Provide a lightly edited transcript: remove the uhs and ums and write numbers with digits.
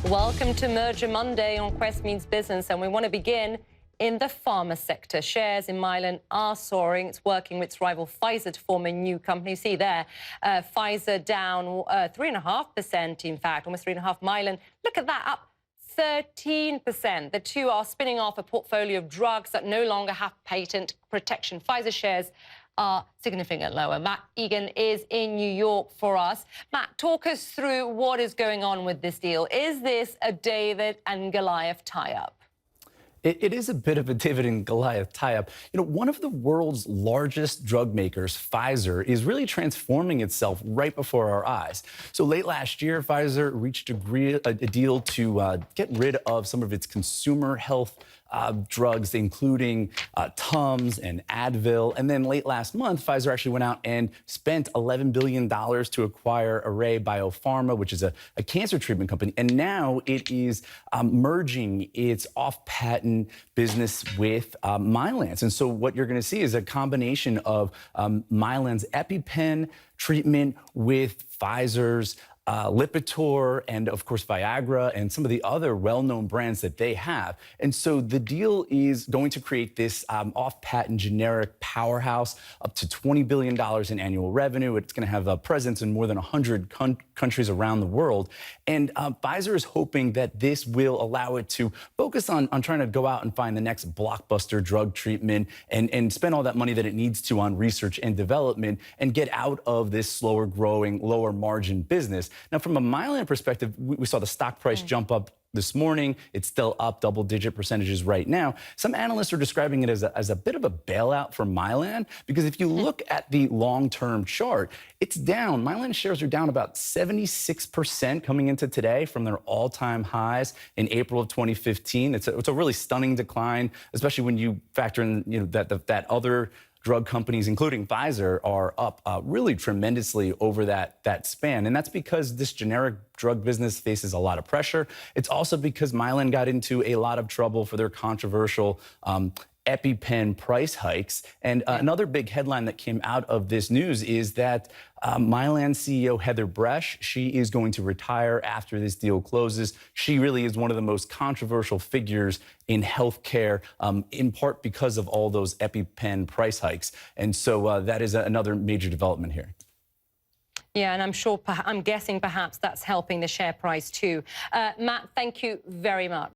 Welcome to Merger Monday on Quest Means Business, and we want to begin in the pharma sector. Shares in Mylan are soaring. It's working with its rival Pfizer to form a new company. See there, Pfizer down 3.5%, in fact, almost 3.5%. Mylan, look at that, up 13%. The two are spinning off a portfolio of drugs that no longer have patent protection. Pfizer shares are significantly lower. Matt Egan is in New York for us. Matt, talk us through what is going on with this deal. Is this a David and Goliath tie-up? It is a bit of a David and Goliath tie-up. You know, one of the world's largest drug makers, Pfizer, is really transforming itself right before our eyes. So late last year, Pfizer reached a deal to get rid of some of its consumer health drugs, including Tums and Advil. And then late last month, Pfizer actually went out and spent $11 billion to acquire Array Biopharma, which is a cancer treatment company. And now it is merging its off-patent business with Mylan's. And so what you're going to see is a combination of Mylan's EpiPen treatment with Pfizer's Lipitor and, of course, Viagra and some of the other well-known brands that they have. And so the deal is going to create this off-patent generic powerhouse, up to $20 billion in annual revenue. It's going to have a presence in more than 100 countries around the world. And Pfizer is hoping that this will allow it to focus on trying to go out and find the next blockbuster drug treatment and spend all that money that it needs to on research and development and get out of this slower growing, lower margin business. Now, from a Mylan perspective, we saw the stock price jump up this morning. It's still up double-digit percentages right now. Some analysts are describing it as a bit of a bailout for Mylan, because if you look at the long-term chart, it's down. Mylan shares are down about 76% coming into today from their all-time highs in April of 2015. It's a really stunning decline, especially when you factor in that other drug companies, including Pfizer, are up really tremendously over that span. And that's because this generic drug business faces a lot of pressure. It's also because Mylan got into a lot of trouble for their controversial EpiPen price hikes. And another big headline that came out of this news is that Mylan CEO Heather Bresch, she is going to retire after this deal closes. She really is one of the most controversial figures in healthcare, in part because of all those EpiPen price hikes. And so that is another major development here. Yeah, and I'm guessing perhaps that's helping the share price too. Matt, thank you very much.